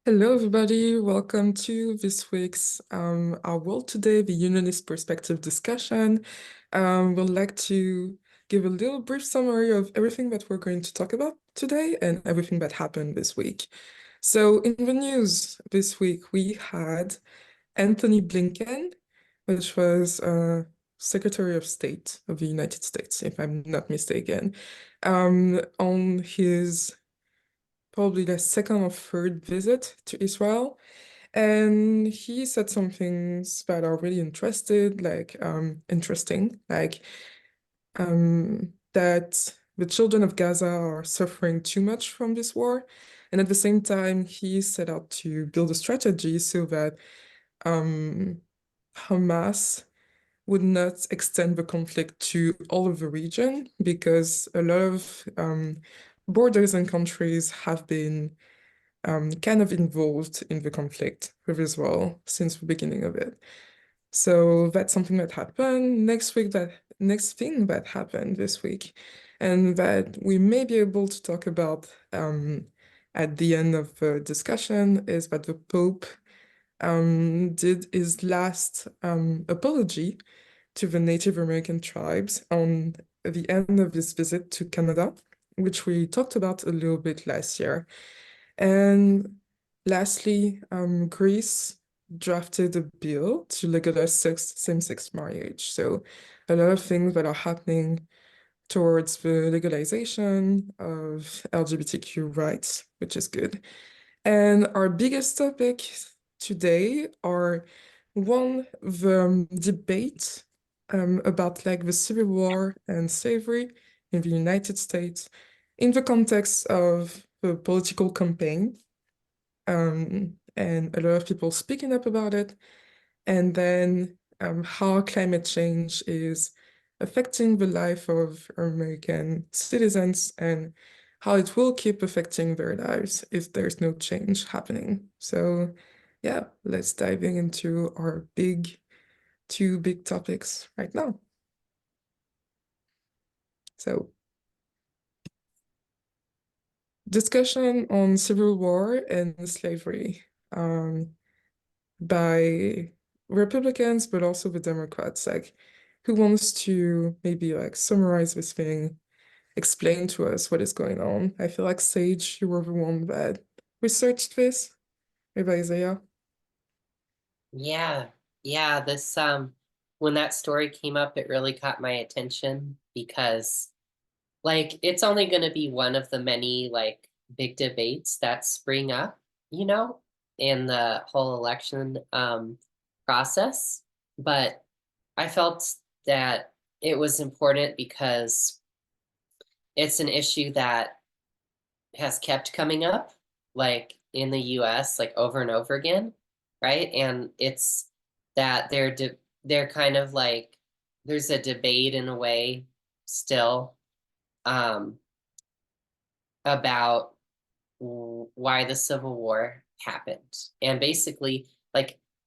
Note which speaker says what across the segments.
Speaker 1: Hello, everybody. Welcome to this week's Our World Today, the Unionist Perspective discussion. We'd like to give a little brief summary of everything that we're going to talk about today and everything that happened this week. So in the news this week, we had Anthony Blinken, which was Secretary of State of the United States, if I'm not mistaken, on his probably the second or third visit to Israel. And he said some things that are really interesting, that the children of Gaza are suffering too much from this war. And at the same time, he set out to build a strategy so that um, Hamas would not extend the conflict to all of the region because a lot of borders and countries have been kind of involved in the conflict with Israel since the beginning of it. So that's something that happened next thing that happened this week, and that we may be able to talk about at the end of the discussion is that the Pope did his last apology to the Native American tribes on the end of his visit to Canada, which we talked about a little bit last year. And lastly, Greece drafted a bill to legalize same-sex marriage. So a lot of things that are happening towards the legalization of LGBTQ rights, which is good. And our biggest topic today are one, the debate about like the Civil War and slavery in the United States in the context of the political campaign, and a lot of people speaking up about it, and then how climate change is affecting the life of American citizens and how it will keep affecting their lives if there's no change happening. So yeah, let's diving into our two big topics right now. So discussion on civil war and slavery by Republicans, but also the Democrats. Like, who wants to maybe like summarize this thing, explain to us what is going on? I feel like Sage, you were the one that researched this. Maybe Isaiah.
Speaker 2: Yeah, yeah, this when that story came up, it really caught my attention because it's only going to be one of the many big debates that spring up, you know, in the whole election process. But I felt that it was important because it's an issue that has kept coming up in the US over and over again, right? And it's that they're kind of there's a debate in a way still um about why the Civil War happened. And basically,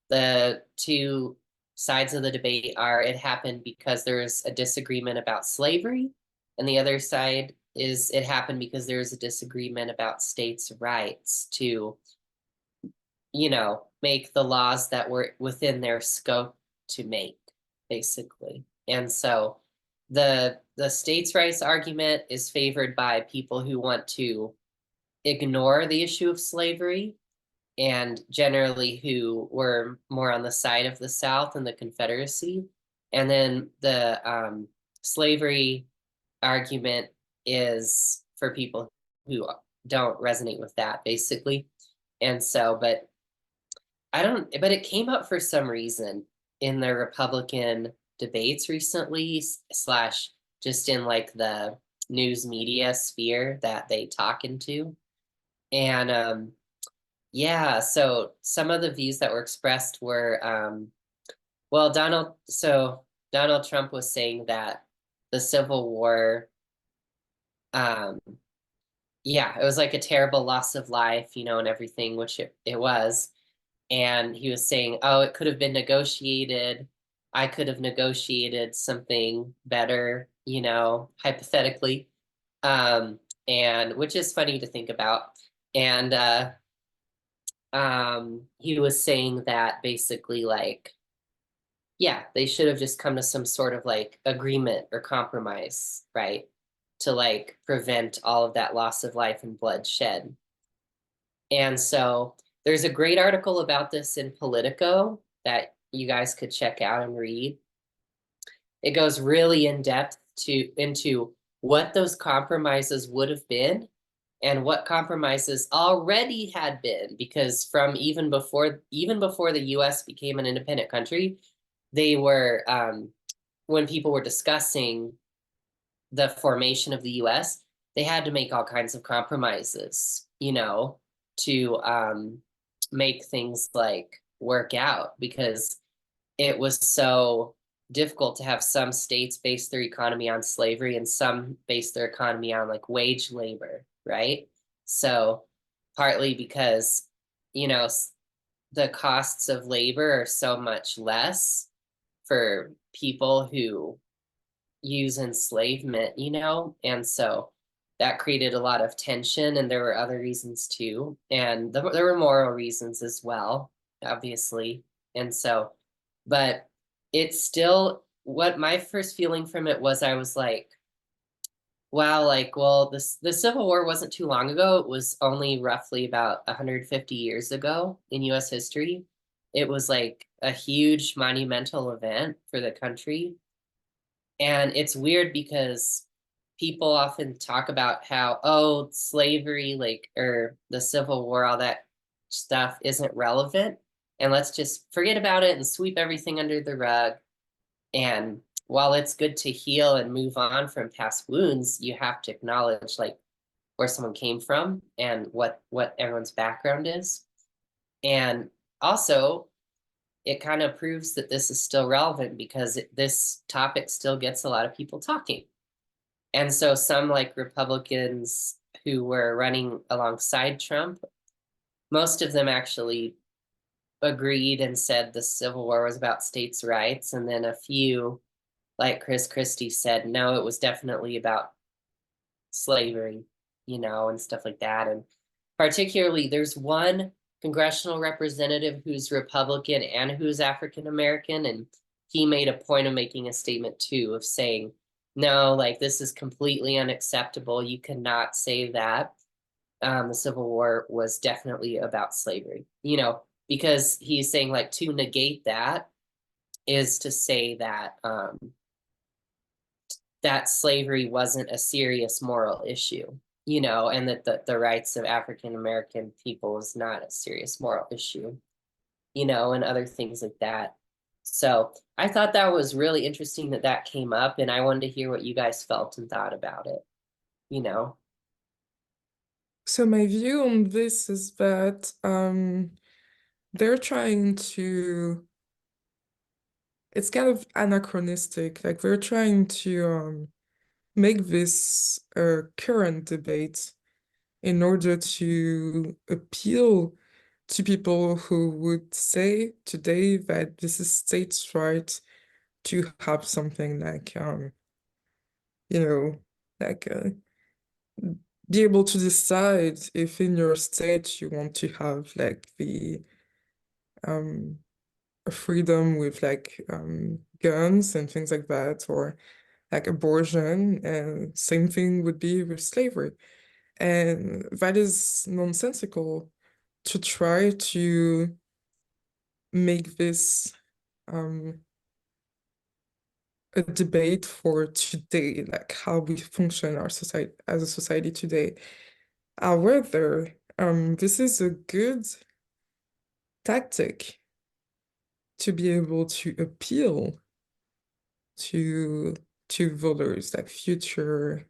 Speaker 2: the two sides of the debate are it happened because there's a disagreement about slavery, and the other side is it happened because there's a disagreement about states' rights to, make the laws that were within their scope to make, basically. And so the states' rights argument is favored by people who want to ignore the issue of slavery and generally who were more on the side of the South and the Confederacy. And then the slavery argument is for people who don't resonate with that, basically. And so, but it came up for some reason in the Republican debates recently, slash just in the news media sphere that they talk into. And yeah, so some of the views that were expressed were well, Donald Trump was saying that the Civil War, um, yeah, it was like a terrible loss of life, and everything, which it was. And he was saying, oh, it could have been negotiated. I could have negotiated something better, hypothetically. And which is funny to think about. And he was saying that basically like, yeah, they should have just come to some sort of like agreement or compromise, right? To like prevent all of that loss of life and bloodshed. And so there's a great article about this in Politico that you guys could check out and read. It goes really in depth into what those compromises would have been and what compromises already had been, because from even before the US became an independent country, they were when people were discussing the formation of the US, they had to make all kinds of compromises, to make things like work out, because it was so difficult to have some states base their economy on slavery and some base their economy on like wage labor, right? So partly because, you know, the costs of labor are so much less for people who use enslavement, and so that created a lot of tension, and there were other reasons too, and there were moral reasons as well, obviously. And so, but it's still, what my first feeling from it was, I was like, wow, like, well, the Civil War wasn't too long ago. It was only roughly about 150 years ago in US history. It was like a huge monumental event for the country. And it's weird because people often talk about how, oh, slavery, like, or the Civil War, all that stuff isn't relevant. And let's just forget about it and sweep everything under the rug. And while it's good to heal and move on from past wounds, you have to acknowledge like where someone came from and what everyone's background is. And also, it kind of proves that this is still relevant because this topic still gets a lot of people talking. And so some like Republicans who were running alongside Trump, most of them actually agreed and said the Civil War was about states' rights. And then a few, like Chris Christie, said, no, it was definitely about slavery, and stuff like that. And particularly, there's one congressional representative who's Republican and who's African American, and he made a point of making a statement too, of saying, no, like this is completely unacceptable. You cannot say that. The Civil War was definitely about slavery, because he's saying like to negate that is to say that that slavery wasn't a serious moral issue, and that the rights of African American people was not a serious moral issue, and other things like that. So I thought that was really interesting that that came up, and I wanted to hear what you guys felt and thought about it, you know?
Speaker 1: So my view on this is that they're trying to, it's kind of anachronistic. Like they're trying to make this a current debate in order to appeal to people who would say today that this is states' right to have something like, you know, like be able to decide if in your state you want to have like the um a freedom with like guns and things like that, or like abortion, and same thing would be with slavery. And that is nonsensical to try to make this um a debate for today, like how we function our society as a society today. However, this is a good tactic to be able to appeal to voters, like future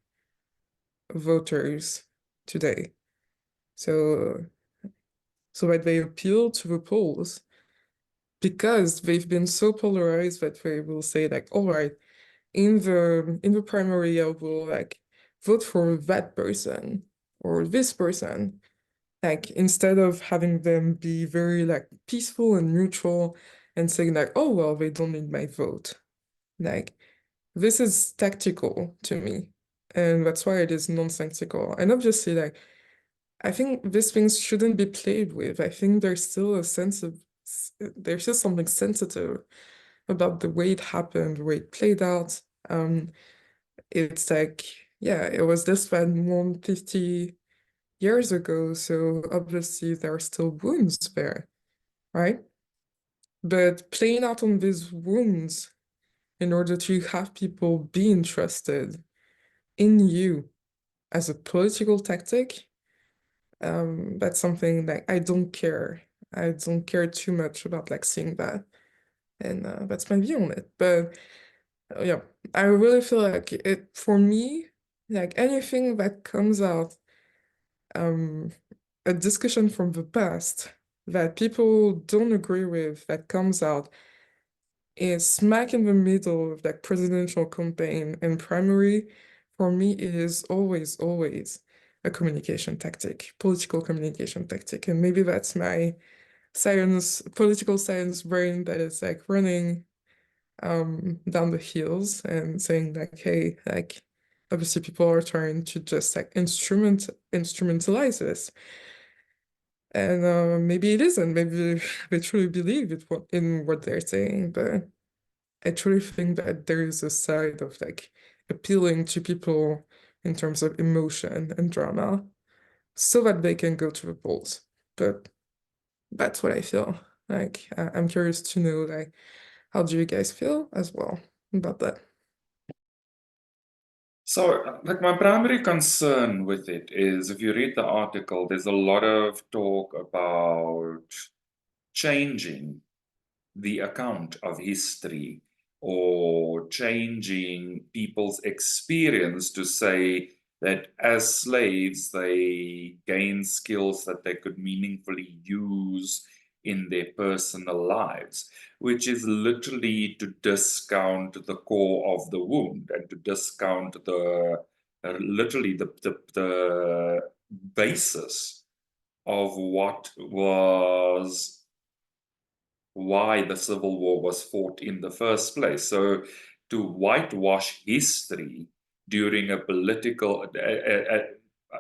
Speaker 1: voters today. So that they appeal to the polls because they've been so polarized that they will say like, all right, in the primary, I will like vote for that person or this person. Like instead of having them be very like peaceful and neutral and saying like, oh well, they don't need my vote. Like this is tactical to me. And that's why it is nonsensical. And obviously, like I think these things shouldn't be played with. I think there's still there's still something sensitive about the way it happened, the way it played out. It's like, yeah, it was this bad 150 years ago, so obviously there are still wounds there, right? But playing out on these wounds in order to have people be interested in you as a political tactic, that's something that I don't care. I don't care too much about like seeing that. And that's my view on it. But yeah, I really feel like it for me, like anything that comes out, um, a discussion from the past that people don't agree with that comes out is smack in the middle of that presidential campaign and primary. For me, it is always, always a communication tactic, political communication tactic. And maybe that's my political science brain that is like running down the heels and saying like, hey, like obviously people are trying to just like instrumentalize this. And maybe it isn't. Maybe they truly believe in what they're saying, but I truly think that there is a side of like appealing to people in terms of emotion and drama so that they can go to the polls. But that's what I feel. Like I'm curious to know like how do you guys feel as well about that?
Speaker 3: So, like, my primary concern with it is if you read the article, there's a lot of talk about changing the account of history or changing people's experience to say that as slaves they gained skills that they could meaningfully use in their personal lives, which is literally to discount the core of the wound and to discount the literally the basis of what was why the Civil War was fought in the first place. So to whitewash history during a political,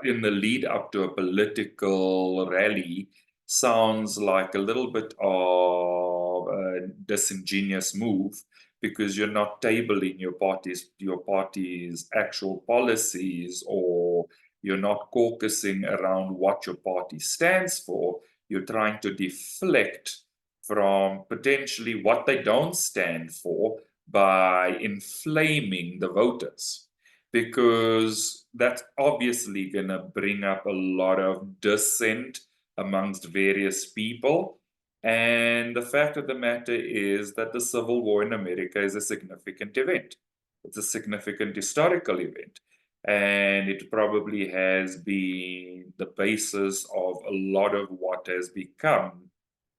Speaker 3: in the lead up to a political rally sounds like a little bit of a disingenuous move because you're not tabling your party's actual policies, or you're not caucusing around what your party stands for. You're trying to deflect from potentially what they don't stand for by inflaming the voters, because that's obviously going to bring up a lot of dissent amongst various people. And the fact of the matter is that the Civil War in America is a significant event. It's a significant historical event. And it probably has been the basis of a lot of what has become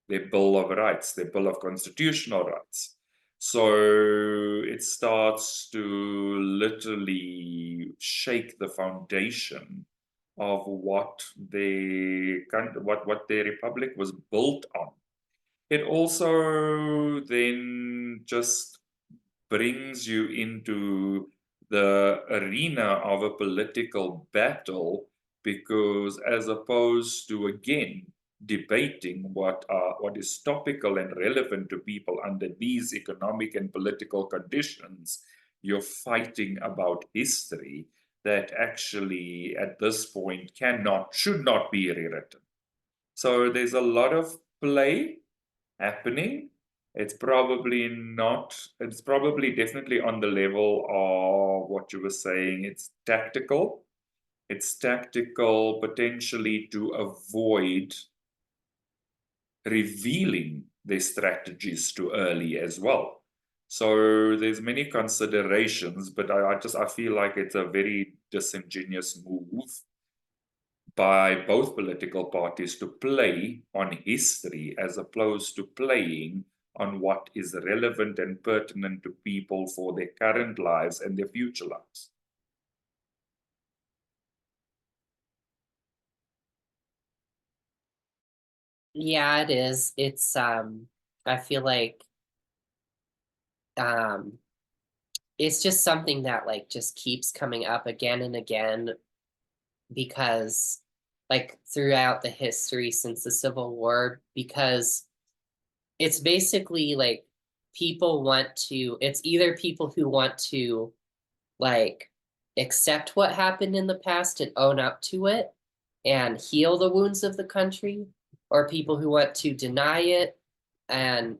Speaker 3: their Bill of Rights, their Bill of Constitutional Rights. So it starts to literally shake the foundation of what their republic was built on. It also then just brings you into the arena of a political battle, because as opposed to again debating what is topical and relevant to people under these economic and political conditions, you're fighting about history that actually at this point should not be rewritten. So there's a lot of play happening. It's probably definitely on the level of what you were saying. It's tactical. It's tactical potentially to avoid revealing their strategies too early as well. So there's many considerations, but I feel like it's a very disingenuous move by both political parties to play on history as opposed to playing on what is relevant and pertinent to people for their current lives and their future lives.
Speaker 2: Yeah, it is. I feel like um it's just something that like just keeps coming up again and again because like throughout the history since the Civil War, because it's basically like it's either people who want to like accept what happened in the past and own up to it and heal the wounds of the country, or people who want to deny it and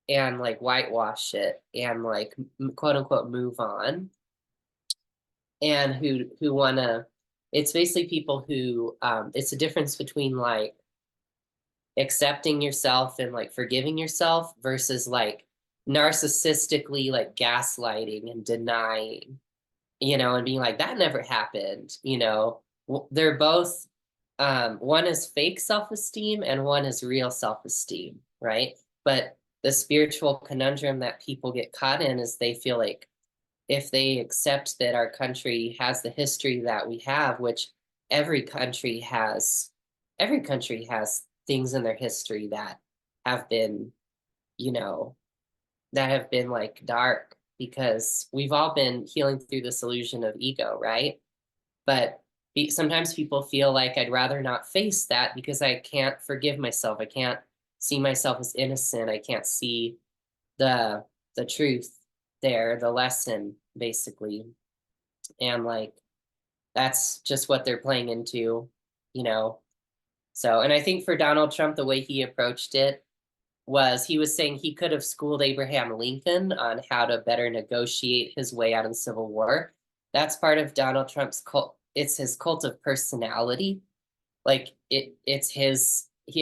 Speaker 2: like whitewash it and like quote unquote move on, and who want to, it's basically people who it's a difference between like accepting yourself and like forgiving yourself versus like narcissistically like gaslighting and denying, and being like that never happened. They're both one is fake self-esteem and one is real self-esteem, right? But the spiritual conundrum that people get caught in is they feel like if they accept that our country has the history that we have, which every country has, every country has things in their history that have been, you know, that have been like dark, because we've all been healing through this illusion of ego, right? But sometimes people feel like I'd rather not face that because I can't forgive myself. I can't see myself as innocent. I can't see the truth there, the lesson, basically. And like that's just what they're playing into, you know. So, and I think for Donald Trump, the way he approached it was he was saying he could have schooled Abraham Lincoln on how to better negotiate his way out of the Civil War. That's part of Donald Trump's cult. It's his cult of personality. Like he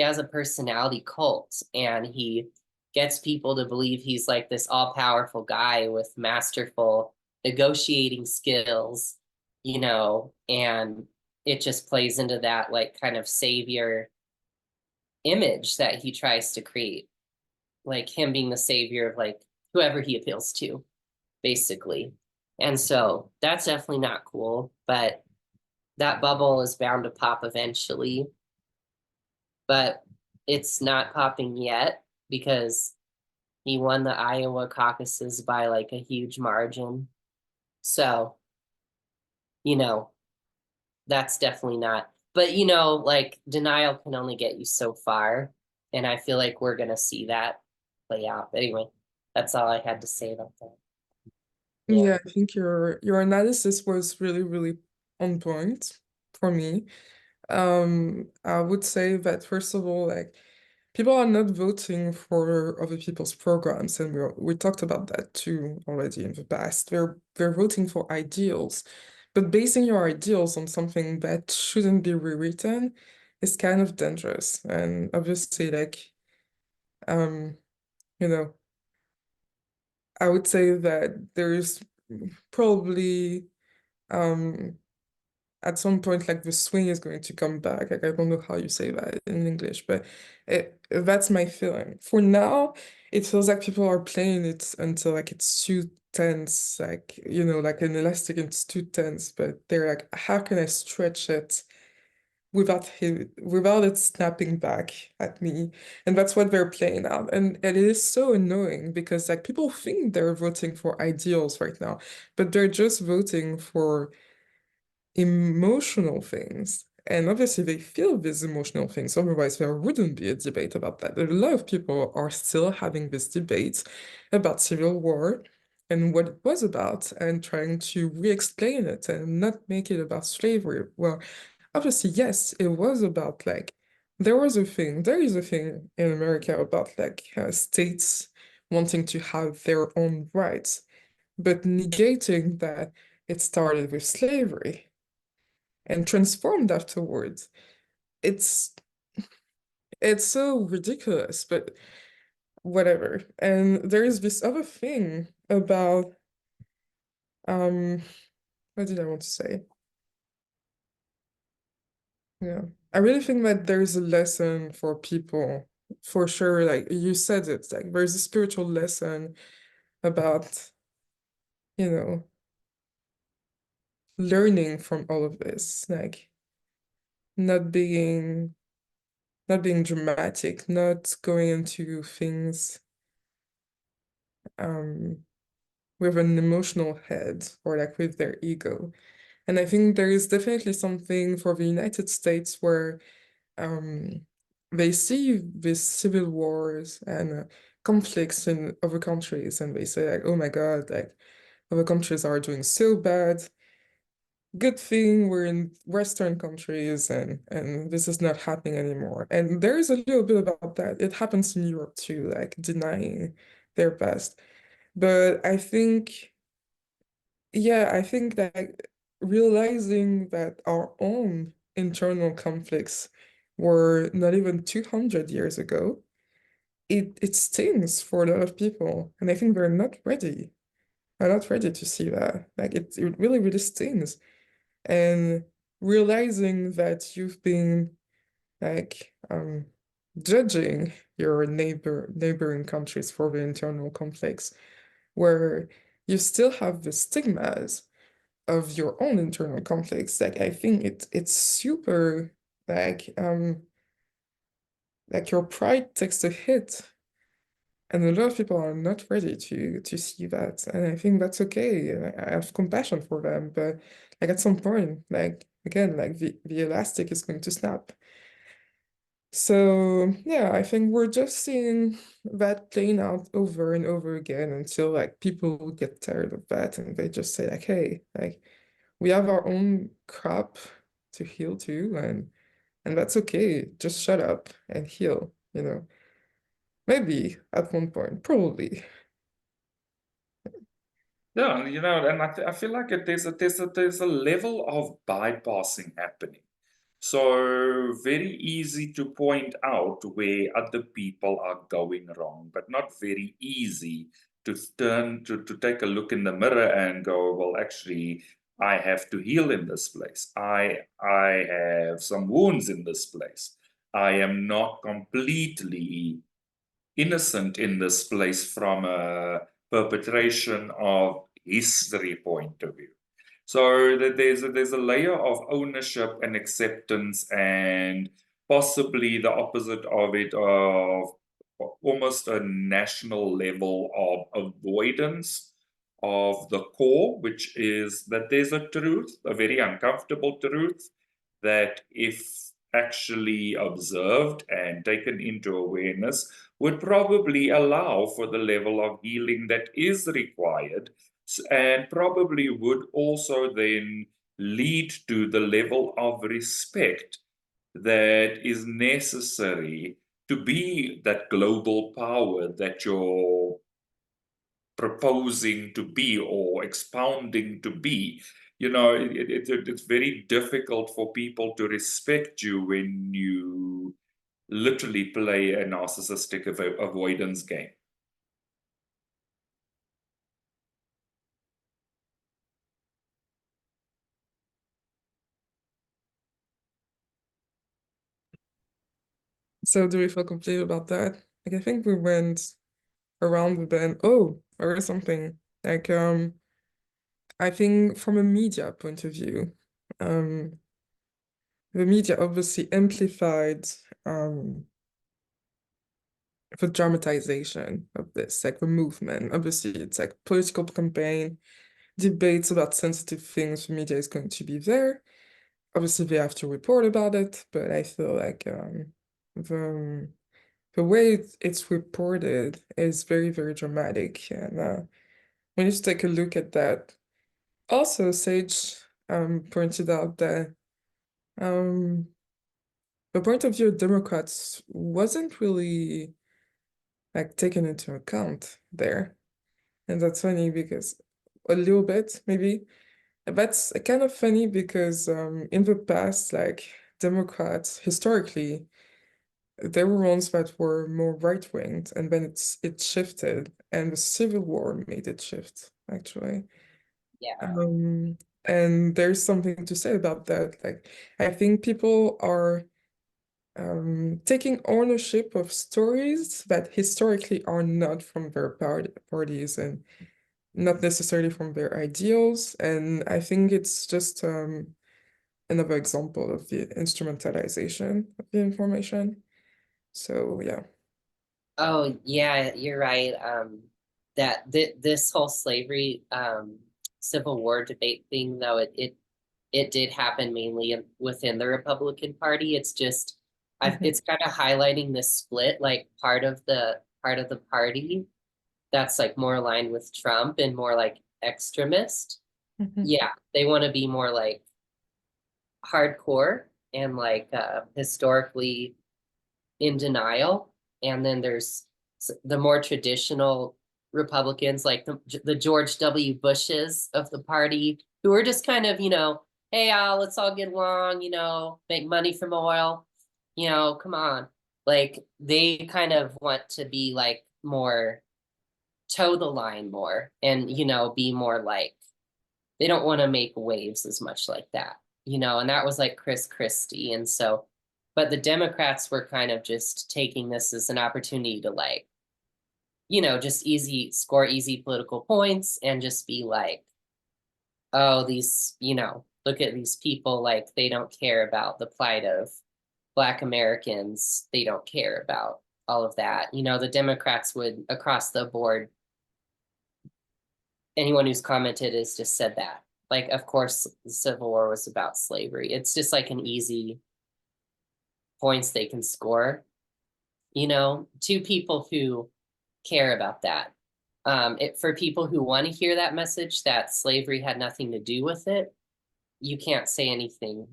Speaker 2: has a personality cult, and he gets people to believe he's like this all-powerful guy with masterful negotiating skills, and it just plays into that like kind of savior image that he tries to create, like him being the savior of like whoever he appeals to, basically. And so that's definitely not cool, but that bubble is bound to pop eventually. But it's not popping yet because he won the Iowa caucuses by like a huge margin. So, that's definitely not. But, like denial can only get you so far. And I feel like we're going to see that play out. But anyway, that's all I had to say about that.
Speaker 1: Yeah, I think your analysis was really, really on point for me. I would say that first of all, like people are not voting for other people's programs, and we talked about that too already in the past. They're voting for ideals, but basing your ideals on something that shouldn't be rewritten is kind of dangerous. And obviously, like, um, you know, I would say that there's probably at some point, like the swing is going to come back. Like I don't know how you say that in English, but that's my feeling. For now, it feels like people are playing it until like it's too tense, like like an elastic, it's too tense. But they're like, how can I stretch it without it snapping back at me? And that's what they're playing out. And it is so annoying because like people think they're voting for ideals right now, but they're just voting for emotional things. And obviously, they feel these emotional things. Otherwise, there wouldn't be a debate about that. A lot of people are still having this debate about civil war and what it was about, and trying to re-explain it and not make it about slavery. Well, obviously, yes, it was about like there is a thing in America about like states wanting to have their own rights, but negating that it started with slavery and transformed afterwards. It's it's so ridiculous, but whatever. And there is this other thing about um what did I want to say? Yeah. I really think that there's a lesson for people, for sure. Like you said it, like there's a spiritual lesson about, you know, learning from all of this, like not being not being dramatic, not going into things um with an emotional head or like with their ego, And I think there is definitely something for the United States where they see these civil wars and conflicts in other countries, and they say like, oh my God, like other countries are doing so bad. Good thing we're in Western countries and this is not happening anymore. And there is a little bit about that. It happens in Europe too, like denying their past. But I think, yeah, I think that realizing that our own internal conflicts were not even 200 years ago, it stings for a lot of people. And I think they're not ready. They're not ready to see that. Like it really, really stings. And realizing that you've been like judging your neighboring countries for the internal conflicts, where you still have the stigmas of your own internal conflicts. Like I think it's super like your pride takes a hit, and a lot of people are not ready to see that, and I think that's okay. And I have compassion for them, but like at some point, like again, like the elastic is going to snap. So yeah, I think we're just seeing that playing out over and over again until like people get tired of that and they just say like, hey, like we have our own crap to heal too, and that's okay. Just shut up and heal, you know. Maybe at one point, probably.
Speaker 3: Yeah, you know, and I feel like there's a level of bypassing happening. So very easy to point out where other people are going wrong, but not very easy to turn to take a look in the mirror and go, well, actually, I have to heal in this place. I have some wounds in this place. I am not completely innocent in this place from a perpetration of history point of view. So that there's a layer of ownership and acceptance, and possibly the opposite of it, of almost a national level of avoidance of the core, which is that there's a truth, a very uncomfortable truth, that if actually observed and taken into awareness, would probably allow for the level of healing that is required, and probably would also then lead to the level of respect that is necessary to be that global power that you're proposing to be or expounding to be. You know, it's very difficult for people to respect you when you literally play a narcissistic avoidance game.
Speaker 1: So do we feel complete about that? Like I think we went around the bend. Oh, or something. Like I think from a media point of view, um the media obviously amplified the dramatization of this, like the movement. Obviously it's like political campaign, debates about sensitive things, the media is going to be there. Obviously they have to report about it, but I feel like the the way it's reported is very, very dramatic. And we need to take a look at that. Also, Sage pointed out that um, the point of view of Democrats wasn't really like taken into account there. And that's funny because a little bit, maybe. That's kind of funny because in the past, like Democrats historically, there were ones that were more right-winged, and then it shifted, and the Civil War made it shift, actually.
Speaker 2: Yeah.
Speaker 1: And there's something to say about that. Like, I think people are taking ownership of stories that historically are not from their parties and not necessarily from their ideals. And I think it's just another example of the instrumentalization of the information. So yeah.
Speaker 2: Oh, yeah, you're right. That this whole slavery Civil War debate thing, though, it it did happen mainly within the Republican Party. It's just
Speaker 1: Mhm.
Speaker 2: it's kind of highlighting this split, like part of the party that's like more aligned with Trump and more like extremist.
Speaker 1: Mhm.
Speaker 2: Yeah, they want to be more like hardcore and like historically in denial. And then there's the more traditional Republicans, like the George W. Bushes of the party, who are just kind of, hey, let's all get along, make money from oil, come on. Like they kind of want to be like more toe the line more and, be more like, they don't want to make waves as much like that, and that was like Chris Christie. And so, but the Democrats were kind of just taking this as an opportunity to like, just score easy political points and just be like, oh, these, look at these people, like they don't care about the plight of Black Americans. They don't care about all of that. The Democrats would across the board, anyone who's commented has just said that. Like, of course, the Civil War was about slavery. It's just like an easy points they can score, to people who care about that. For people who want to hear that message that slavery had nothing to do with it, you can't say anything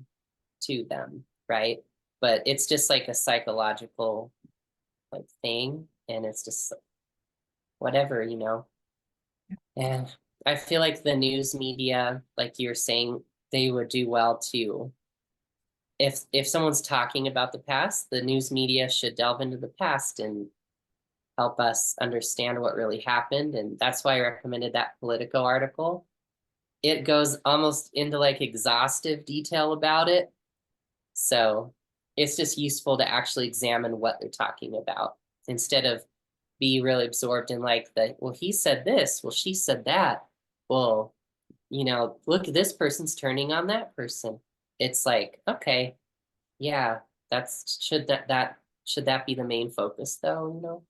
Speaker 2: to them, right? But it's just like a psychological like thing, and it's just whatever, And I feel like the news media, like you're saying, they would do well to, if someone's talking about the past, the news media should delve into the past and help us understand what really happened. And that's why I recommended that Politico article. It goes almost into like exhaustive detail about it. So it's just useful to actually examine what they're talking about instead of be really absorbed in like well, he said this, well, she said that. Well, look, this person's turning on that person. It's like, okay, yeah, should that be the main focus though,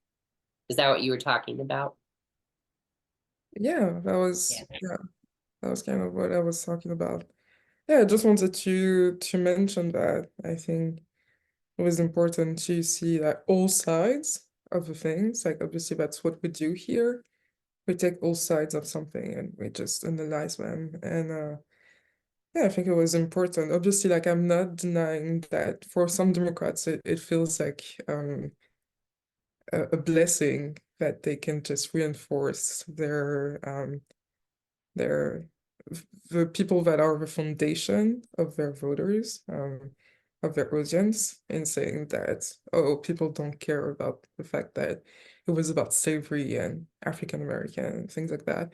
Speaker 2: Is that what you were talking about?
Speaker 1: Yeah,
Speaker 2: Yeah.
Speaker 1: that was kind of what I was talking about. Yeah, I just wanted to mention that I think it was important to see like all sides of the things. Like obviously that's what we do here. We take all sides of something and we just analyze them. And yeah, I think it was important. Obviously, like I'm not denying that for some Democrats it feels like a blessing that they can just reinforce their the people that are the foundation of their voters, of their audience, in saying that, oh, people don't care about the fact that it was about slavery and African American and things like that.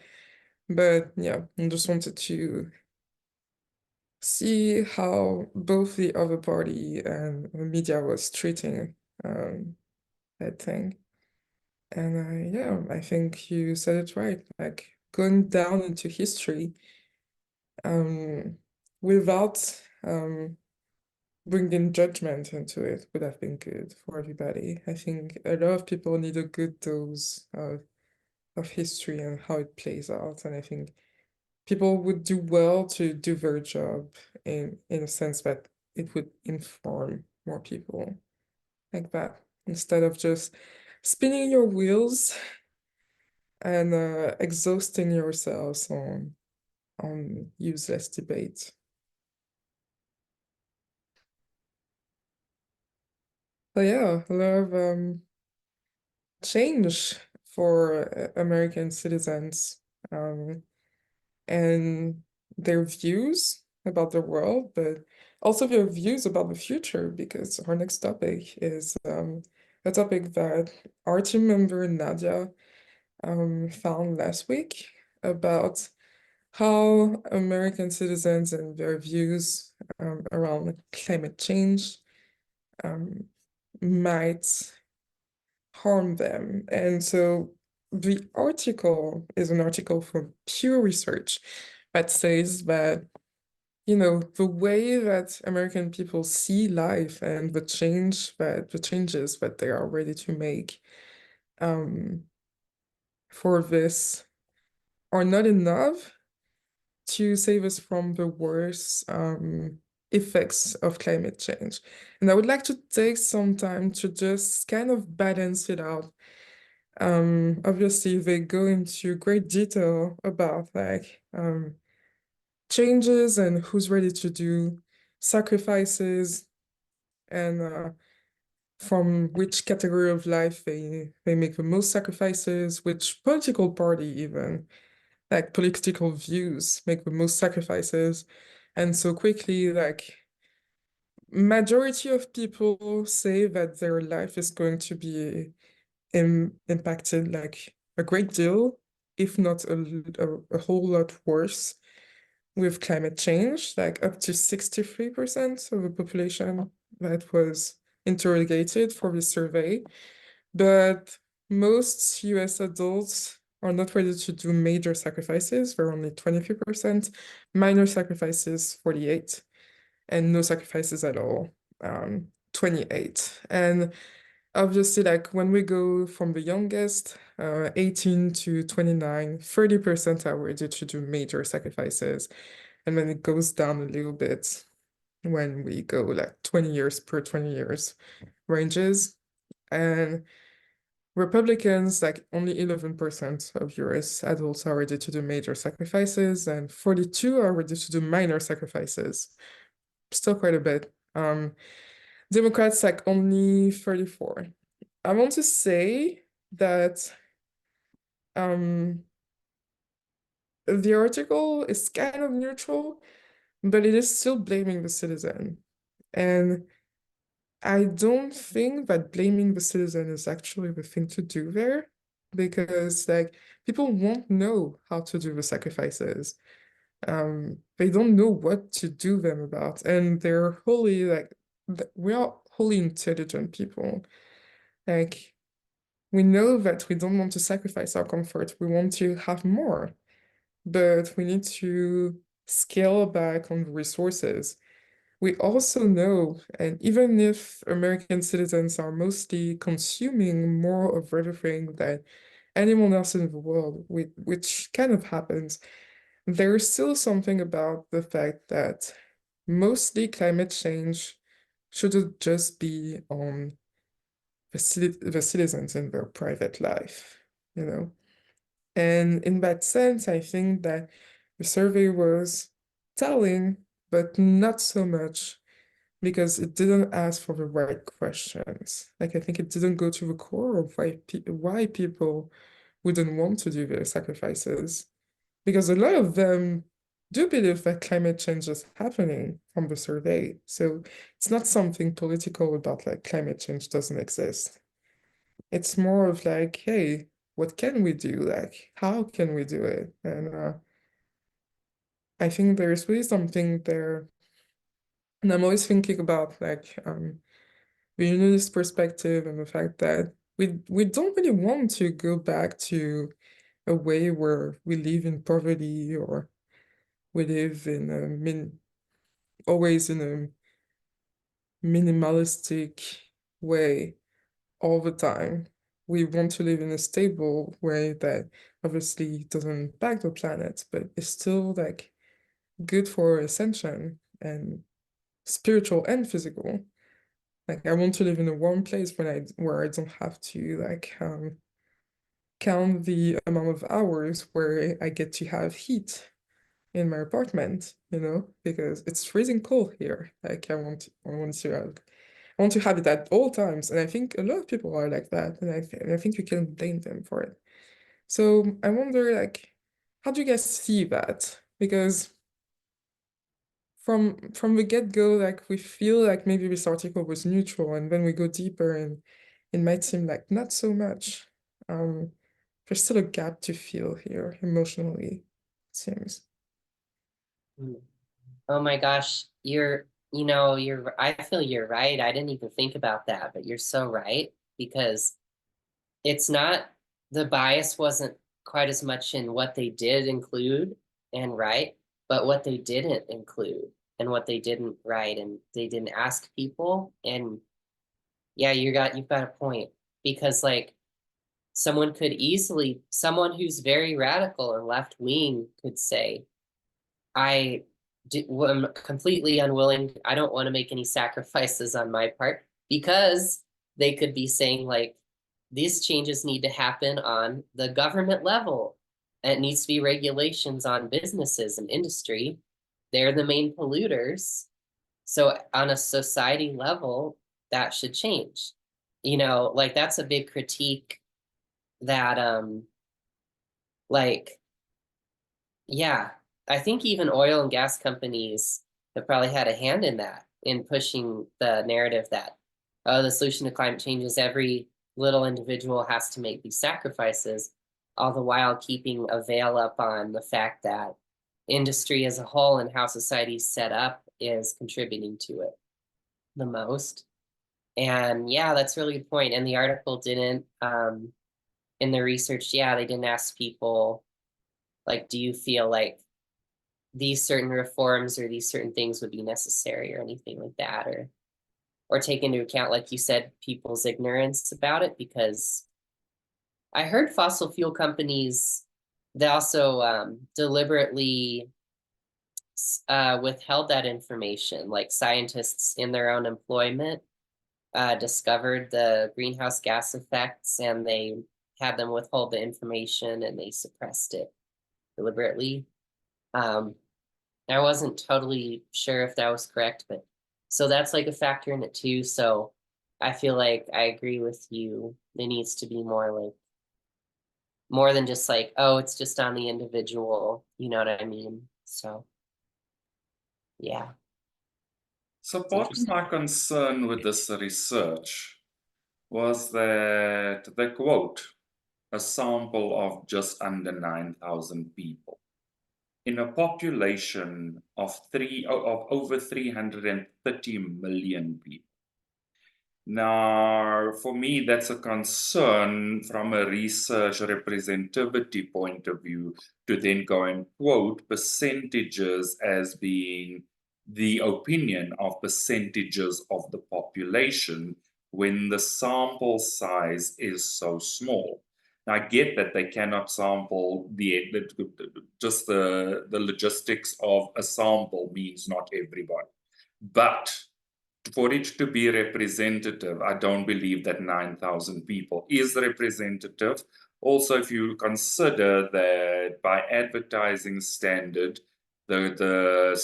Speaker 1: But yeah, I just wanted to see how both the other party and the media was treating that thing. And yeah, I think you said it right. Like going down into history without bringing judgment into it would have been good for everybody. I think a lot of people need a good dose of history and how it plays out. And I think people would do well to do their job in a sense that it would inform more people like that instead of just spinning your wheels and exhausting yourselves on useless debate. So yeah, a lot of change for American citizens and their views about the world, but also their views about the future, because our next topic is a topic that our team member Nadia found last week about how American citizens and their views around climate change um, might harm them. And so the article is an article from Pew Research that says that, the way that American people see life and the changes that they are ready to make for this are not enough to save us from the worst effects of climate change. And I would like to take some time to just kind of balance it out. Obviously, they go into great detail about like changes and who's ready to do sacrifices and from which category of life they make the most sacrifices, which political party even, like political views make the most sacrifices. And so quickly, like majority of people say that their life is going to be impacted like a great deal, if not a whole lot worse with climate change, like up to 63% of the population that was interrogated for this survey. But most US adults are not ready to do major sacrifices. They're only 23%, minor sacrifices, 48, and no sacrifices at all, 28. And obviously, like when we go from the youngest, 18 to 29, 30% are ready to do major sacrifices. And then it goes down a little bit when we go like 20 years per 20 years ranges. And Republicans, like only 11% of US adults are ready to do major sacrifices, and 42 are ready to do minor sacrifices. Still quite a bit. Democrats, like only 34. I want to say that the article is kind of neutral, but it is still blaming the citizen. And I don't think that blaming the citizen is actually the thing to do there, because like people won't know how to do the sacrifices. They don't know what to do them about, and they're wholly like we are wholly intelligent people. Like we know that we don't want to sacrifice our comfort. We want to have more, but we need to scale back on the resources. We also know, and even if American citizens are mostly consuming more of everything than anyone else in the world, which kind of happens, there is still something about the fact that mostly climate change shouldn't just be on the citizens in their private life, you know? And in that sense, I think that the survey was telling, but not so much because it didn't ask for the right questions. Like I think it didn't go to the core of why people wouldn't want to do their sacrifices. Because a lot of them do believe that climate change is happening from the survey. So it's not something political about like climate change doesn't exist. It's more of like, hey, what can we do? Like, how can we do it? And I think there's really something there. And I'm always thinking about like the Unionist perspective and the fact that we don't really want to go back to a way where we live in poverty or we live in always in a minimalistic way all the time. We want to live in a stable way that obviously doesn't impact the planet, but is still like good for ascension and spiritual and physical. Like I want to live in a warm place where I don't have to like count the amount of hours where I get to have heat in my apartment, because it's freezing cold here. Like I want to have it at all times, and I think a lot of people are like that, and I think you can blame them for it. So I wonder, like, how do you guys see that? Because from the get-go, like we feel like maybe this article was neutral, and then we go deeper, and it might seem like not so much. There's still a gap to fill here emotionally, it seems.
Speaker 2: Oh my gosh, I feel you're right. I didn't even think about that, but you're so right, because it's not, the bias wasn't quite as much in what they did include and write, but what they didn't include and what they didn't write, and they didn't ask people. And yeah, you've got a point, because like someone who's very radical and left wing could say, I am completely unwilling. I don't want to make any sacrifices on my part, because they could be saying like, these changes need to happen on the government level. It needs to be regulations on businesses and industry. They're the main polluters. So on a society level, that should change. You know, like that's a big critique that like, yeah, I think even oil and gas companies have probably had a hand in that, in pushing the narrative that, oh, the solution to climate change is every little individual has to make these sacrifices, all the while keeping a veil up on the fact that industry as a whole and how society's set up is contributing to it the most. And yeah, that's really a point. And the article didn't, in the research, yeah, they didn't ask people, like, do you feel like these certain reforms or these certain things would be necessary or anything like that, or take into account, like you said, people's ignorance about it. Because I heard fossil fuel companies, they also deliberately withheld that information, like scientists in their own employment discovered the greenhouse gas effects, and they had them withhold the information, and they suppressed it deliberately. I wasn't totally sure if that was correct, but so that's like a factor in it too. So I feel like I agree with you. There needs to be more like, more than just like, oh, it's just on the individual, you know what I mean? So yeah.
Speaker 3: So part of my concern with this research was that they quote a sample of just under 9,000 people in a population of over 330 million people. Now, for me, that's a concern from a research representativity point of view, to then go and quote percentages as being the opinion of percentages of the population when the sample size is so small. Now, I get that they cannot sample just the logistics of a sample means not everybody, but for it to be representative, I don't believe that 9,000 people is representative. Also, if you consider that by advertising standard, the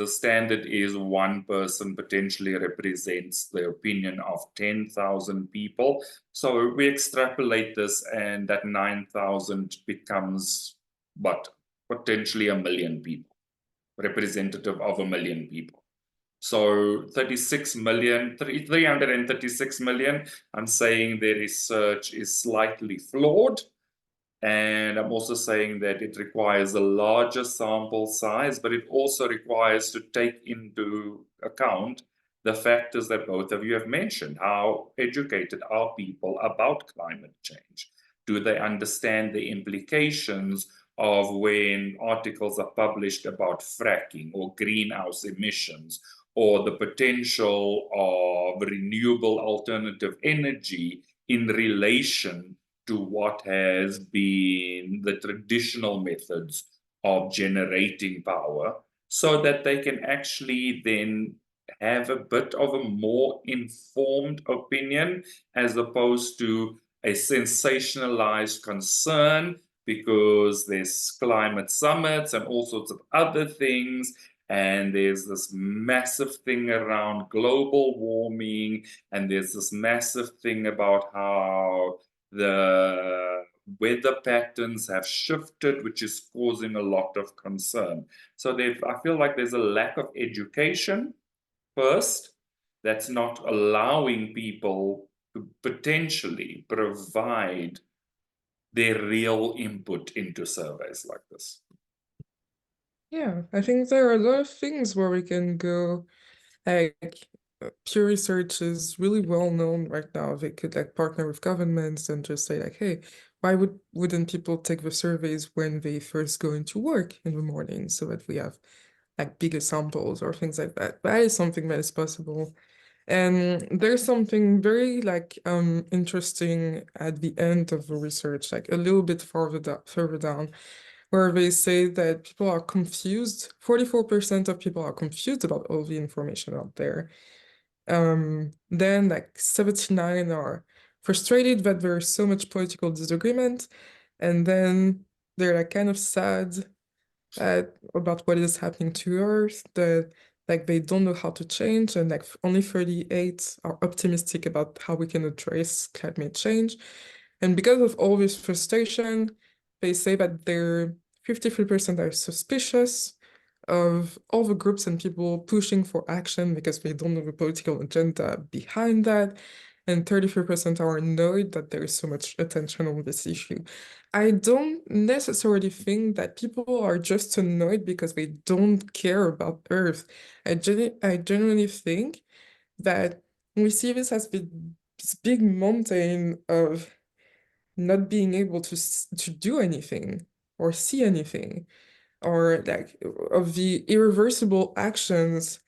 Speaker 3: standard is one person potentially represents the opinion of 10,000 people. So we extrapolate this, and that 9,000 becomes what? Potentially 1 million people, representative of 1 million people. So 36 million, 336 million, I'm saying their research is slightly flawed. And I'm also saying that it requires a larger sample size, but it also requires to take into account the factors that both of you have mentioned. How educated are people about climate change? Do they understand the implications of when articles are published about fracking or greenhouse emissions, or the potential of renewable alternative energy in relation to what has been the traditional methods of generating power, so that they can actually then have a bit of a more informed opinion, as opposed to a sensationalized concern because there's climate summits and all sorts of other things, and there's this massive thing around global warming, and there's this massive thing about how the weather patterns have shifted, which is causing a lot of concern. So I feel like there's a lack of education first, that's not allowing people to potentially provide their real input into surveys like this.
Speaker 1: Yeah, I think there are a lot of things where we can go. Like Pew Research is really well known right now. They could like partner with governments and just say like, hey, why wouldn't people take the surveys when they first go into work in the morning, so that we have like bigger samples or things like that. That is something that is possible. And there's something very like interesting at the end of the research, like a little bit further down, where they say that people are confused. 44% of people are confused about all the information out there. Then like 79 are frustrated that there's so much political disagreement, and then they're like kind of sad about what is happening to Earth, that like they don't know how to change, and like only 38 are optimistic about how we can address climate change. And because of all this frustration, they say that they're 53% are suspicious of all the groups and people pushing for action because they don't know the political agenda behind that. And 33% are annoyed that there is so much attention on this issue. I don't necessarily think that people are just annoyed because they don't care about Earth. I genuinely think that we see this as this big mountain of not being able to do anything or see anything, or like of the irreversible actions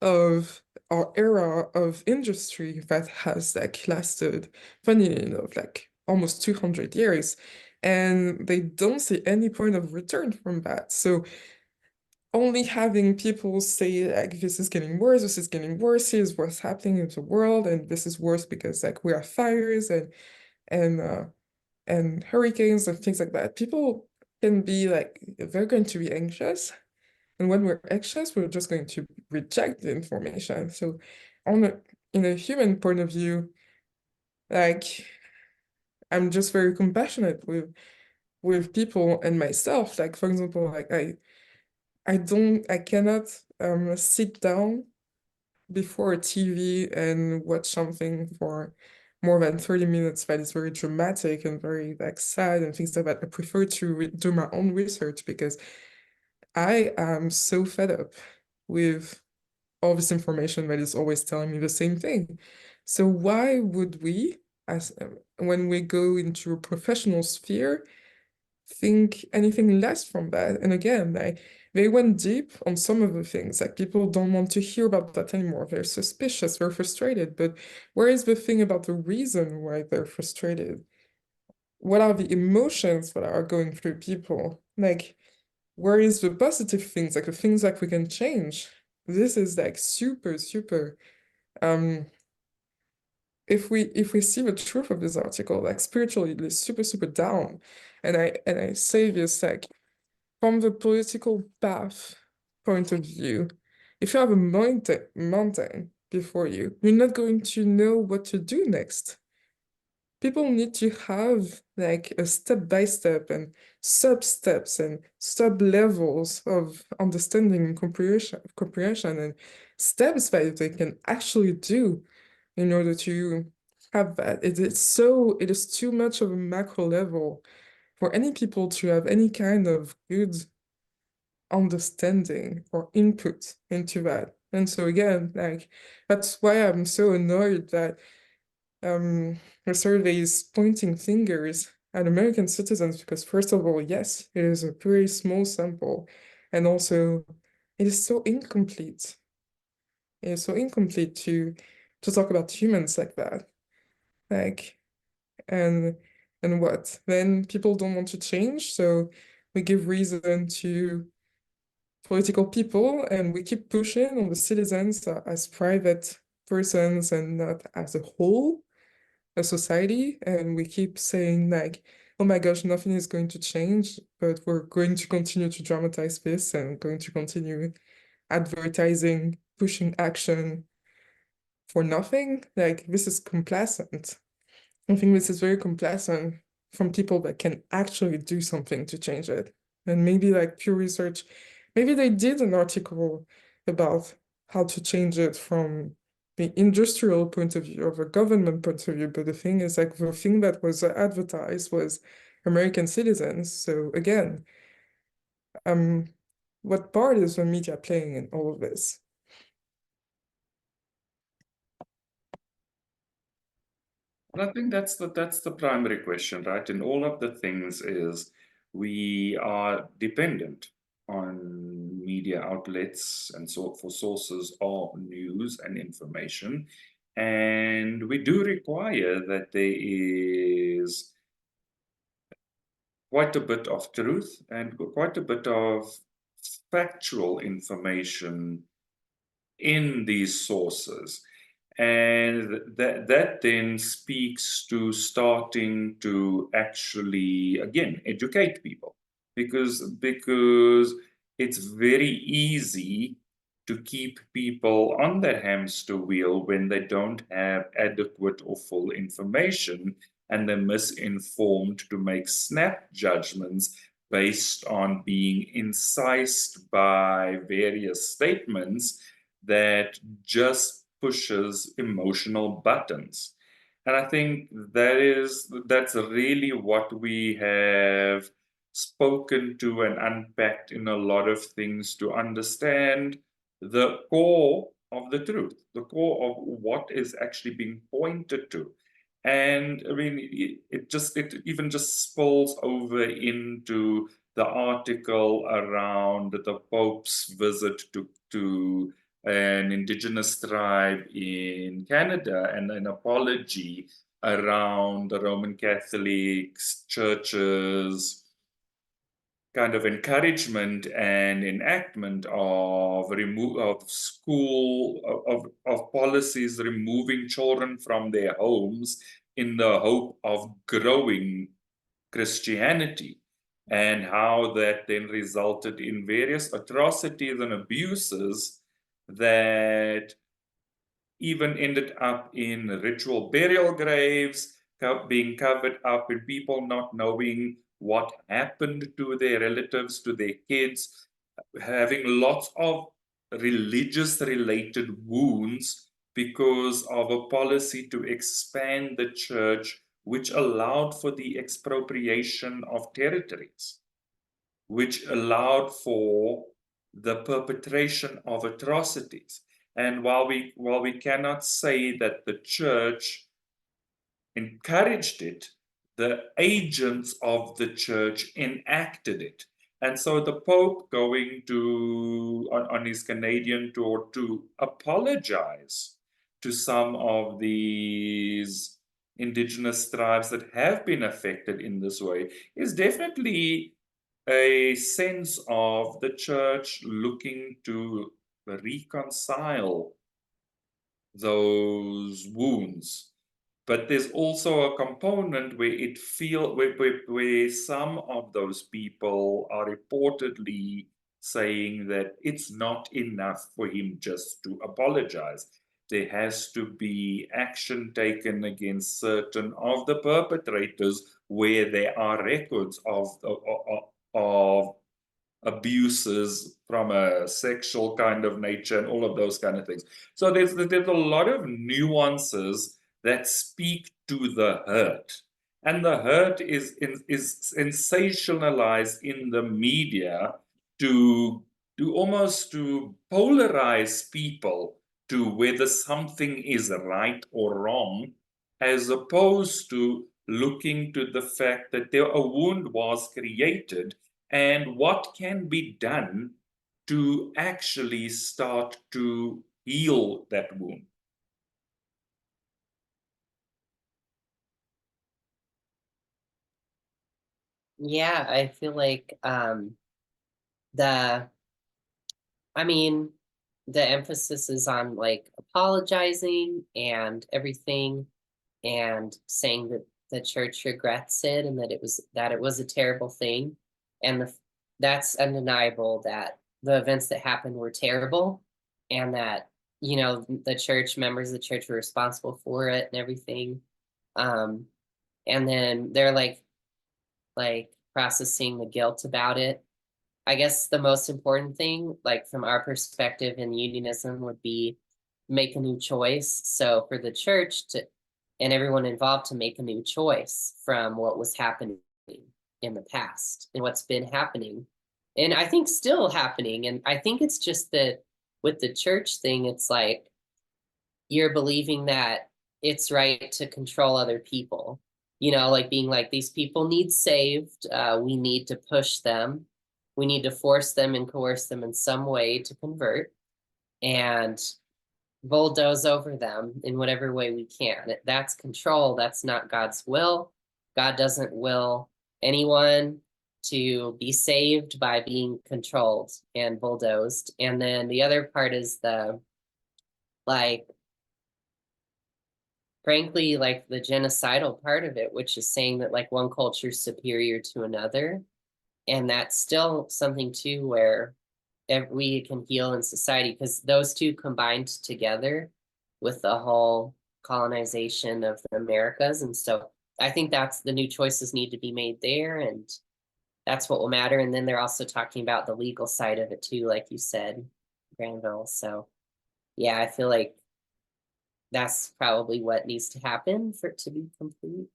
Speaker 1: of our era of industry that has like lasted, funny enough, like almost 200 years, and they don't see any point of return from that. So only having people say like this is getting worse, here's what's happening in the world, and this is worse because like we have fires and hurricanes and things like that. People can be like, they're going to be anxious. And when we're anxious, we're just going to reject the information. So in a human point of view, like I'm just very compassionate with people and myself. Like for example, like I cannot sit down before a TV and watch something for more than 30 minutes that is very dramatic and very like sad and things like that. I prefer to do my own research because I am so fed up with all this information that is always telling me the same thing. So why would we, as when we go into a professional sphere, think anything less from that? And again, they went deep on some of the things. Like people don't want to hear about that anymore. They're suspicious, they're frustrated. But where is the thing about the reason why they're frustrated? What are the emotions that are going through people? Like, where is the positive things, like the things that we can change? This is like super, super. If we see the truth of this article, like spiritually, it is super, super down. And I say this like from the political path point of view, if you have a mountain before you, you're not going to know what to do next. People need to have like a step-by-step and sub-steps and sub-levels of understanding and comprehension and steps that they can actually do in order to have that. It is too much of a macro level for any people to have any kind of good understanding or input into that. And so again, like that's why I'm so annoyed that the survey is pointing fingers at American citizens because first of all, yes, it is a very small sample, and also it is so incomplete. It is so incomplete to talk about humans like that. Like and what? Then people don't want to change, so we give reason to political people and we keep pushing on the citizens as private persons and not as a whole, a society, and we keep saying like, oh my gosh, nothing is going to change, but we're going to continue to dramatize this and going to continue advertising, pushing action for nothing. Like this is complacent. I think this is very complacent from people that can actually do something to change it. And maybe like Pew Research, maybe they did an article about how to change it from the industrial point of view or the government point of view. But the thing is like the thing that was advertised was American citizens. So again, what part is the media playing in all of this?
Speaker 3: And I think that's the primary question, right? And all of the things is we are dependent on media outlets and so for sources of news and information. And we do require that there is quite a bit of truth and quite a bit of factual information in these sources. And that then speaks to starting to actually, again, educate people. Because it's very easy to keep people on the hamster wheel when they don't have adequate or full information, and they're misinformed to make snap judgments based on being incised by various statements that just pushes emotional buttons. And I think that's really what we have spoken to and unpacked in a lot of things to understand the core of the truth, the core of what is actually being pointed to. And I mean, it even just spills over into the article around the Pope's visit to an indigenous tribe in Canada and an apology around the Roman Catholic churches kind of encouragement and enactment of policies removing children from their homes in the hope of growing Christianity, and how that then resulted in various atrocities and abuses that even ended up in ritual burial graves, being covered up, and people not knowing what happened to their relatives, to their kids, having lots of religious related wounds because of a policy to expand the church, which allowed for the expropriation of territories, which allowed for the perpetration of atrocities. And while we cannot say that the church encouraged it, the agents of the church enacted it. And so the Pope going to on his Canadian tour to apologize to some of these indigenous tribes that have been affected in this way is definitely a sense of the church looking to reconcile those wounds. But there's also a component where where some of those people are reportedly saying that it's not enough for him just to apologize. There has to be action taken against certain of the perpetrators where there are records of abuses from a sexual kind of nature and all of those kind of things. So there's a lot of nuances that speak to the hurt. And the hurt is sensationalized in the media to almost to polarize people to whether something is right or wrong, as opposed to looking to the fact that a wound was created and what can be done to actually start to heal that wound.
Speaker 2: Yeah, I feel like the I mean, the emphasis is on like apologizing and everything, and saying that the church regrets it and that it was a terrible thing, and that's undeniable that the events that happened were terrible, and that the church members of the church were responsible for it and everything. Um, and then they're like processing the guilt about it. I guess the most important thing, like from our perspective in unionism, would be make a new choice. So for the church to and everyone involved to make a new choice from what was happening in the past and what's been happening. And I think still happening. And I think it's just that with the church thing, it's like you're believing that it's right to control other people. Like being like, these people need saved. We need to push them. We need to force them and coerce them in some way to convert and bulldoze over them in whatever way we can. That's control. That's not God's will. God doesn't will anyone to be saved by being controlled and bulldozed. And then the other part is the, like, frankly, like the genocidal part of it, which is saying that like one culture is superior to another. And that's still something too where we can heal in society, because those two combined together with the whole colonization of the Americas. And so I think that's the new choices need to be made there, and that's what will matter. And then they're also talking about the legal side of it too, like you said, Granville. So yeah, I feel like that's probably what needs to happen for it to be complete.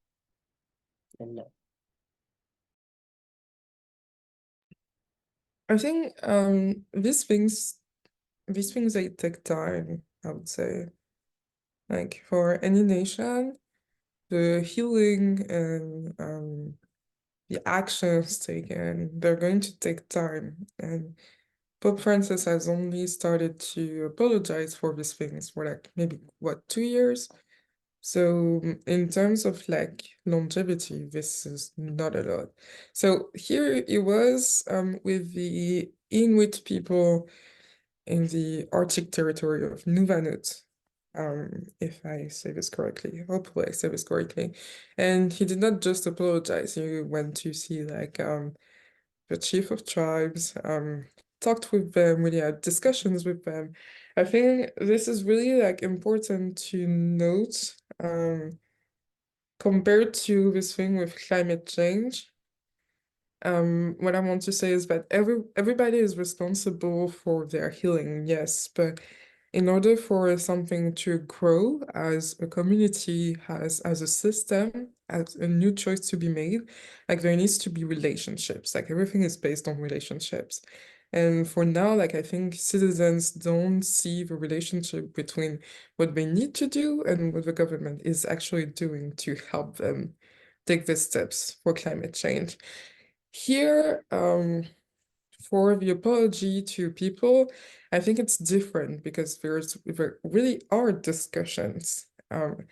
Speaker 2: And
Speaker 1: I think these things they take time, I would say. Like for any nation, the healing and the actions taken, they're going to take time. And Pope Francis has only started to apologize for these things for like maybe what, 2 years? So in terms of like longevity, this is not a lot. So here it was with the Inuit people in the Arctic territory of Nunavut, if I say this correctly. Hopefully I say this correctly. And he did not just apologize. He went to see like the chief of tribes, talked with them, really had discussions with them. I think this is really like important to note, compared to this thing with climate change. What I want to say is that everybody is responsible for their healing, yes, but in order for something to grow as a community, as a system, as a new choice to be made, like there needs to be relationships. Like everything is based on relationships. And for now, like I think citizens don't see the relationship between what they need to do and what the government is actually doing to help them take these steps for climate change. Here, for the apology to people, I think it's different because there really are discussions. And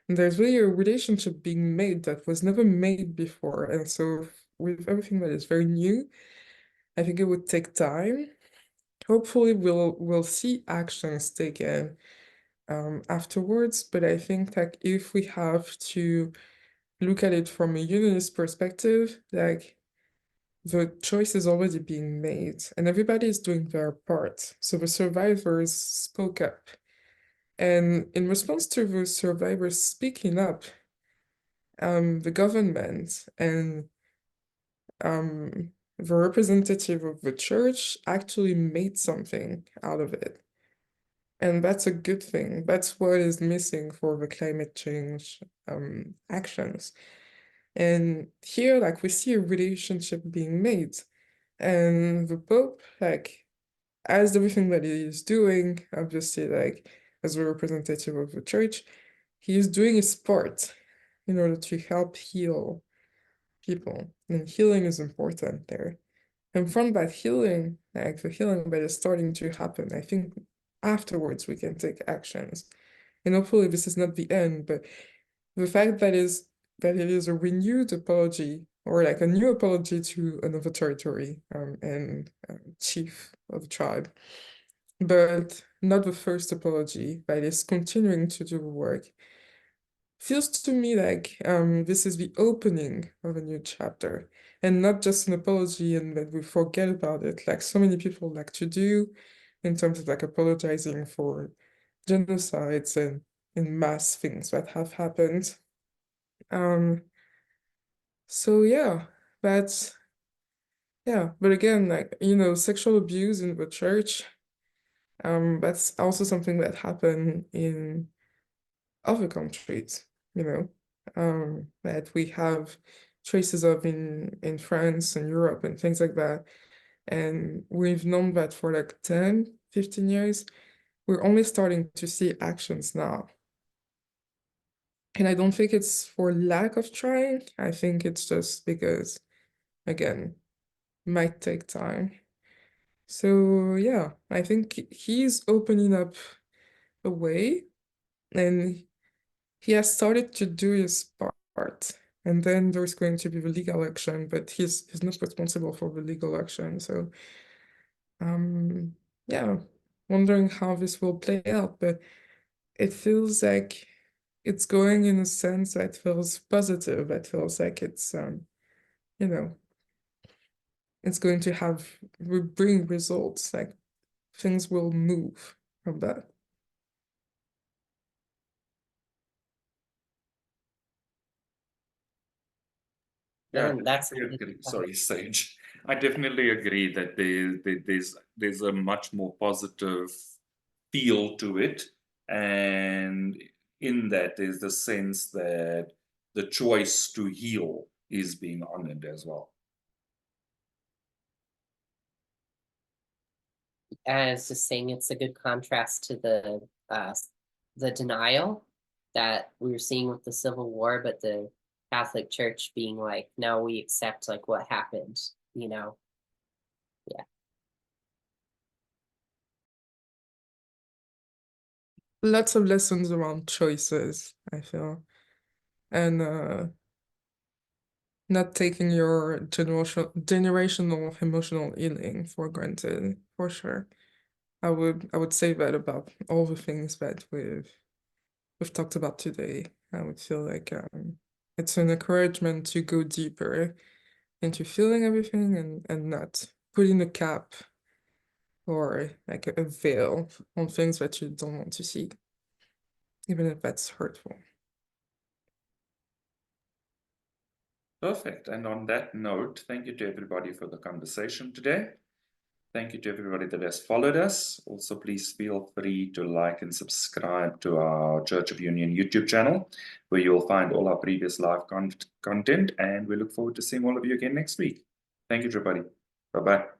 Speaker 1: there's really a relationship being made that was never made before. And so with everything that is very new, I think it would take time. Hopefully we'll see actions taken afterwards, but I think that if we have to look at it from a unionist perspective, like the choice is already being made and everybody is doing their part. So the survivors spoke up. And in response to the survivors speaking up, the government and the representative of the church actually made something out of it. And that's a good thing. That's what is missing for the climate change actions. And here, like, we see a relationship being made. And the Pope, like, as everything that he is doing, obviously, like, as a representative of the church, he is doing his part in order to help heal people. And healing is important there. And from that healing, like the healing that is starting to happen, I think afterwards we can take actions. And hopefully this is not the end, but the fact that it is a renewed apology or like a new apology to another territory and chief of the tribe, but not the first apology, but is continuing to do the work. Feels to me like this is the opening of a new chapter and not just an apology and that we forget about it like so many people like to do in terms of like apologizing for genocides and mass things that have happened. So yeah, that's yeah, but again, like sexual abuse in the church, that's also something that happened in other countries, that we have traces of in France and Europe and things like that. And we've known that for like 10, 15 years. We're only starting to see actions now. And I don't think it's for lack of trying. I think it's just because, again, might take time. So yeah, I think he's opening up a way and he has started to do his part. And then there's going to be the legal action, but he's not responsible for the legal action. So yeah, wondering how this will play out, but it feels like it's going in a sense that feels positive, that feels like it's you know, it's going to bring results, like things will move from that.
Speaker 3: Yeah,
Speaker 2: And that's
Speaker 3: I agree. Sorry, Sage. I definitely agree that there's a much more positive feel to it, and in that there's the sense that the choice to heal is being honored as well.
Speaker 2: as just saying, it's a good contrast to the denial that we were seeing with the Civil War, but the Catholic Church being like, no, we accept like what happened, you know. Yeah.
Speaker 1: Lots of lessons around choices, I feel, and not taking your generational emotional healing for granted, for sure. I would say that about all the things that we've talked about today. I would feel like it's an encouragement to go deeper into feeling everything and not putting a cap or like a veil on things that you don't want to see, even if that's hurtful.
Speaker 3: Perfect. And on that note, thank you to everybody for the conversation today. Thank you to everybody that has followed us. Also, please feel free to like and subscribe to our Church of Union YouTube channel, where you'll find all our previous live content. And we look forward to seeing all of you again next week. Thank you, everybody. Bye-bye.